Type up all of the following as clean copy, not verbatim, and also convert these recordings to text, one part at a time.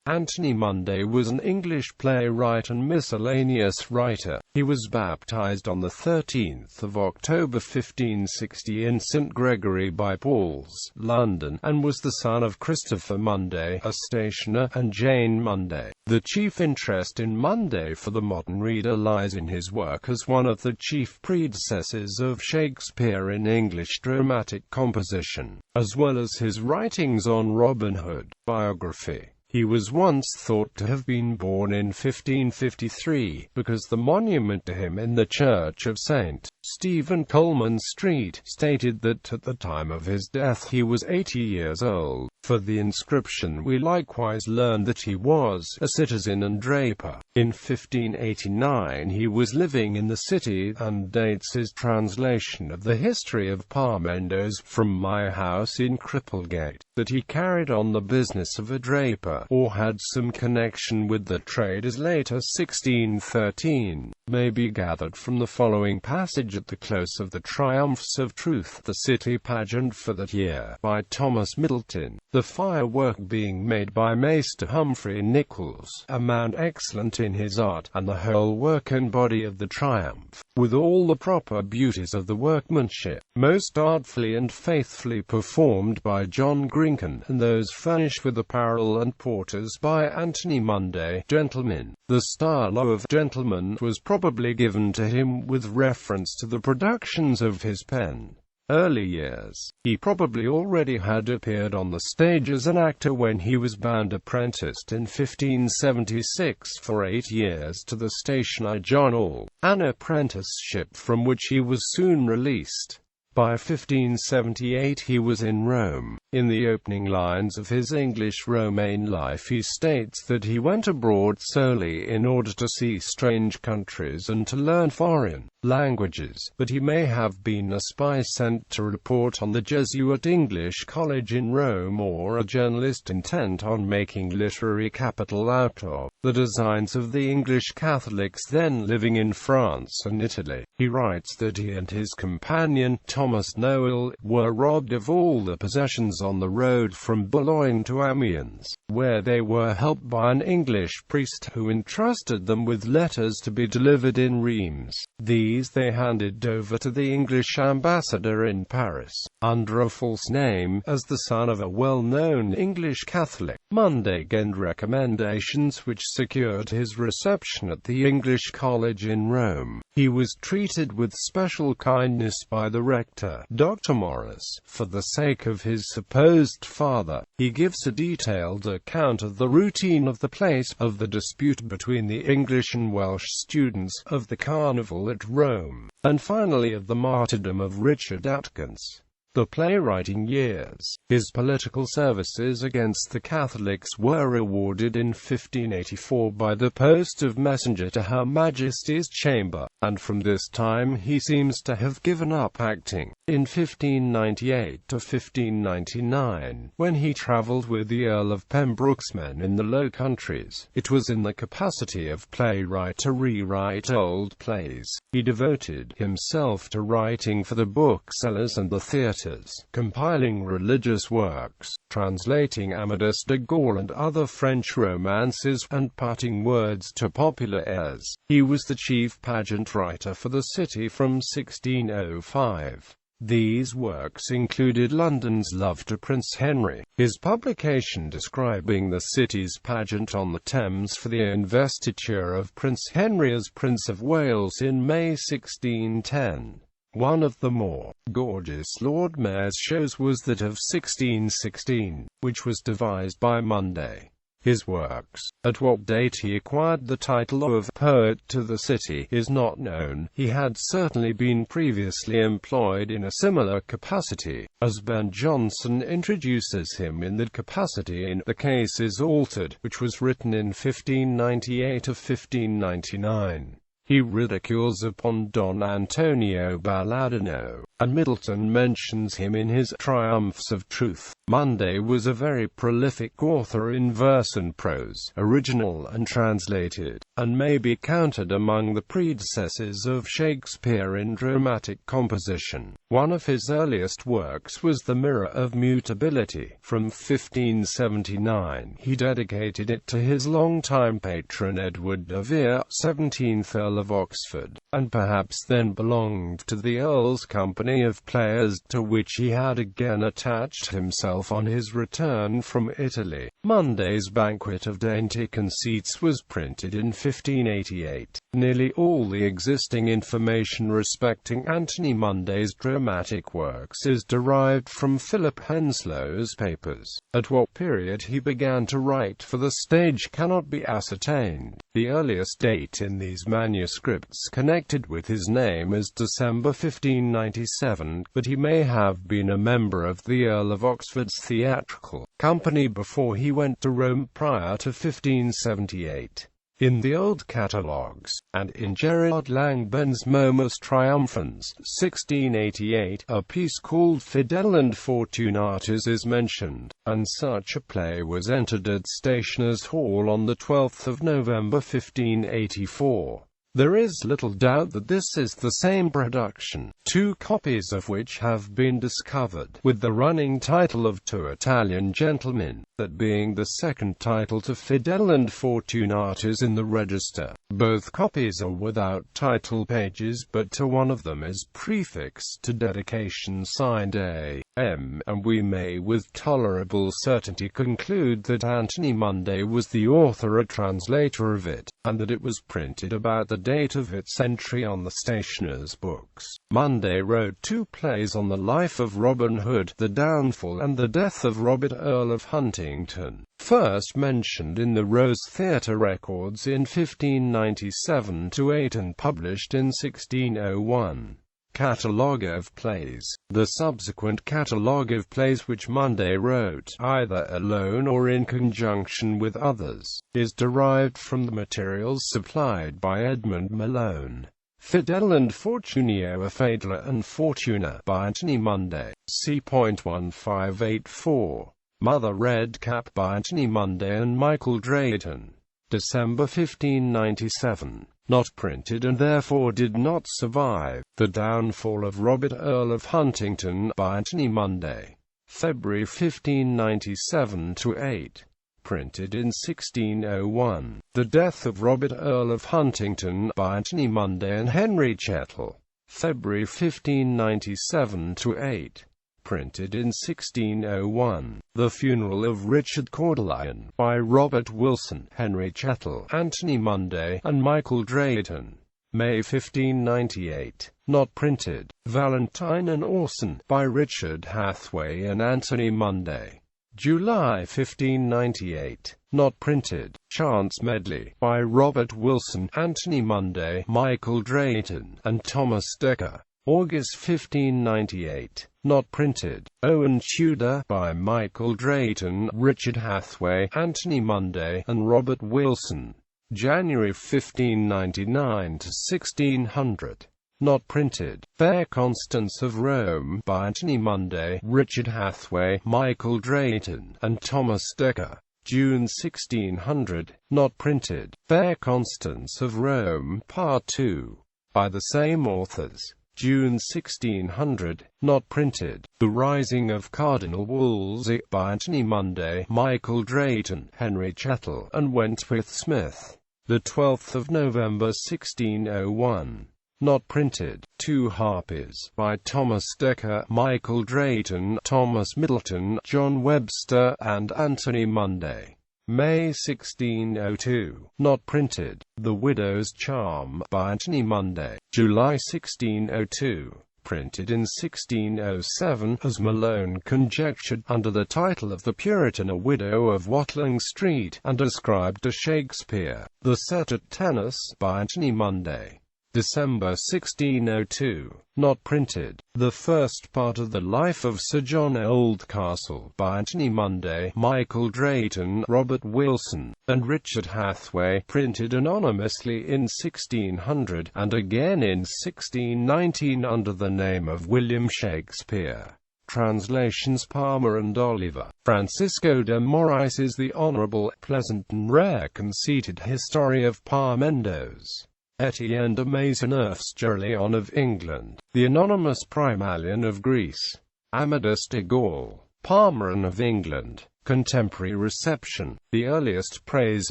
Anthony Munday was an English playwright and miscellaneous writer. He was baptized on 13th of October 1560 in St Gregory by Paul's, London, and was the son of Christopher Munday, a stationer, and Jane Munday. The chief interest in Munday for the modern reader lies in his work as one of the chief predecessors of Shakespeare in English dramatic composition, as well as his writings on Robin Hood. Biography. He was once thought to have been born in 1553, because the monument to him in the church of St. Stephen, Coleman Street, stated that at the time of his death he was 80 years old. For the inscription we likewise learn that he was a citizen and draper. In 1589 he was living in the city, and dates his translation of the history of Parmendos from My House in Cripplegate, that he carried on the business of a draper, or had some connection with the trade as late as 1613, may be gathered from the following passage at the close of The Triumphs of Truth, the city pageant for that year, by Thomas Middleton, the firework being made by Master Humphrey Nichols, a man excellent in his art, and the whole work and body of the triumph, with all the proper beauties of the workmanship, most artfully and faithfully performed by John Grinken, and those furnished with apparel and porters by Anthony Munday, gentleman. The style of gentleman was probably given to him with reference to the productions of his pen. Early years. He probably already had appeared on the stage as an actor when he was band apprenticed in 1576 for 8 years to the stationer John Hall, an apprenticeship from which he was soon released. By 1578 he was in Rome. In the opening lines of his English Romaine life he states that he went abroad solely in order to see strange countries and to learn foreign languages, but he may have been a spy sent to report on the Jesuit English College in Rome, or a journalist intent on making literary capital out of the designs of the English Catholics then living in France and Italy. He writes that he and his companion, Thomas Noel, were robbed of all the possessions on the road from Boulogne to Amiens, where they were helped by an English priest who entrusted them with letters to be delivered in Reims. These they handed over to the English ambassador in Paris, under a false name, as the son of a well-known English Catholic. Munday gained recommendations which secured his reception at the English College in Rome. He was treated with special kindness by the rector, Dr. Morris, for the sake of his supposed father. He gives a detailed account of the routine of the place, of the dispute between the English and Welsh students, of the carnival at Rome, and finally of the martyrdom of Richard Atkins. The playwriting years. His political services against the Catholics were rewarded in 1584 by the post of messenger to Her Majesty's Chamber, and from this time he seems to have given up acting. In 1598 to 1599, when he travelled with the Earl of Pembroke's men in the Low Countries, it was in the capacity of playwright to rewrite old plays. He devoted himself to writing for the booksellers and the theatres, compiling religious works, translating Amadis de Gaul and other French romances, and putting words to popular airs. He was the chief pageant writer for the city from 1605. These works included London's Love to Prince Henry, his publication describing the city's pageant on the Thames for the investiture of Prince Henry as Prince of Wales in May 1610. One of the more gorgeous Lord Mayor's shows was that of 1616, which was devised by Munday. His works, at what date he acquired the title of poet to the city, is not known. He had certainly been previously employed in a similar capacity, as Ben Jonson introduces him in that capacity in The Case is Altered, which was written in 1598 of 1599. He ridicules upon Don Antonio Balladino, and Middleton mentions him in his Triumphs of Truth. Munday was a very prolific author in verse and prose, original and translated, and may be counted among the predecessors of Shakespeare in dramatic composition. One of his earliest works was The Mirror of Mutability, from 1579. He dedicated it to his longtime patron Edward.The, 17th Earl of Oxford, and perhaps then belonged to the Earl's company of players, to which he had again attached himself on his return from Italy. Munday's Banquet of Dainty Conceits was printed in 1588. Nearly all the existing information respecting Anthony Munday's dramatic works is derived from Philip Henslow's papers. At what period he began to write for the stage cannot be ascertained. The earliest date in these manuscripts connected with his name is December 1597, but he may have been a member of the Earl of Oxford's theatrical company before he went to Rome prior to 1578. In the old catalogues, and in Gerard Langbane's Momus Triumphans, 1688, a piece called Fidel and Fortunatus is mentioned, and such a play was entered at Stationers' Hall on the 12th of November 1584. There is little doubt that this is the same production, two copies of which have been discovered, with the running title of Two Italian Gentlemen, that being the second title to Fidel and Fortunatus in the register. Both copies are without title pages, but to one of them is prefixed to dedication signed A.M., and we may with tolerable certainty conclude that Anthony Munday was the author or translator of it, and that it was printed about the date of its entry on the stationer's books. Munday wrote two plays on the life of Robin Hood, The Downfall and the Death of Robert Earl of Huntington, first mentioned in the Rose Theatre records in 1597-8 and published in 1601. Catalogue of Plays. The subsequent catalogue of plays which Munday wrote, either alone or in conjunction with others, is derived from the materials supplied by Edmund Malone. Fidel and Fortunio, a Fedla and Fortuna, by Anthony Munday, c.1584. Mother Redcap by Anthony Munday and Michael Drayton. December 1597. Not printed and therefore did not survive. The Downfall of Robert Earl of Huntington by Anthony Munday. February 1597-8. Printed in 1601. The Death of Robert Earl of Huntington by Anthony Munday and Henry Chettle. February 1597-8. Printed in 1601. The Funeral of Richard Cordelian by Robert Wilson, Henry Chettle, Anthony Munday, and Michael Drayton. May 1598. Not printed. Valentine and Orson by Richard Hathway and Anthony Munday. July 1598. Not printed. Chance Medley by Robert Wilson, Anthony Munday, Michael Drayton, and Thomas Dekker. August 1598. Not printed. Owen Tudor by Michael Drayton, Richard Hathway, Anthony Munday, and Robert Wilson. January 1599-1600. Not printed. Fair Constance of Rome by Anthony Munday, Richard Hathway, Michael Drayton, and Thomas Dekker. June 1600. Not printed. Fair Constance of Rome, Part 2. By the same authors. June 1600. Not printed. The Rising of Cardinal Wolsey by Anthony Munday, Michael Drayton, Henry Chettle, and Wentworth Smith. The 12th of November 1601. Not printed. Two Harpies by Thomas Dekker, Michael Drayton, Thomas Middleton, John Webster, and Anthony Munday. May 1602. Not printed. The Widow's Charm by Anthony Munday. July 1602. Printed in 1607, as Malone conjectured, under the title of The Puritan, a Widow of Watling Street, and ascribed to Shakespeare. The Set at Tennis by Anthony Munday. December 1602. Not printed. The first part of the Life of Sir John Oldcastle by Anthony Munday, Michael Drayton, Robert Wilson, and Richard Hathway, printed anonymously in 1600, and again in 1619 under the name of William Shakespeare. Translations Palmer and Oliver. Francisco de Moraes' The Honourable, Pleasant and Rare Conceited History of Parmendos. Etienne de Maisonneuve's Gerleon of England. The Anonymous Primalion of Greece. Amadis de Gaul. Palmerin of England. Contemporary reception. The earliest praise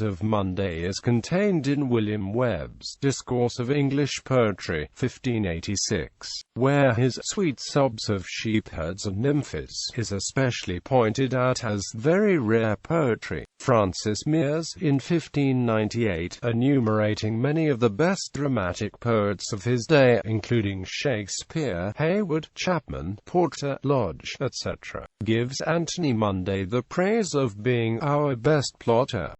of Munday is contained in William Webb's Discourse of English Poetry, 1586, where his Sweet Sobs of Sheepherds and Nymphs is especially pointed out as very rare poetry. Francis Mears, in 1598, enumerating many of the best dramatic poets of his day, including Shakespeare, Hayward, Chapman, Porter, Lodge, etc., gives Anthony Munday the praise of being our best plotter.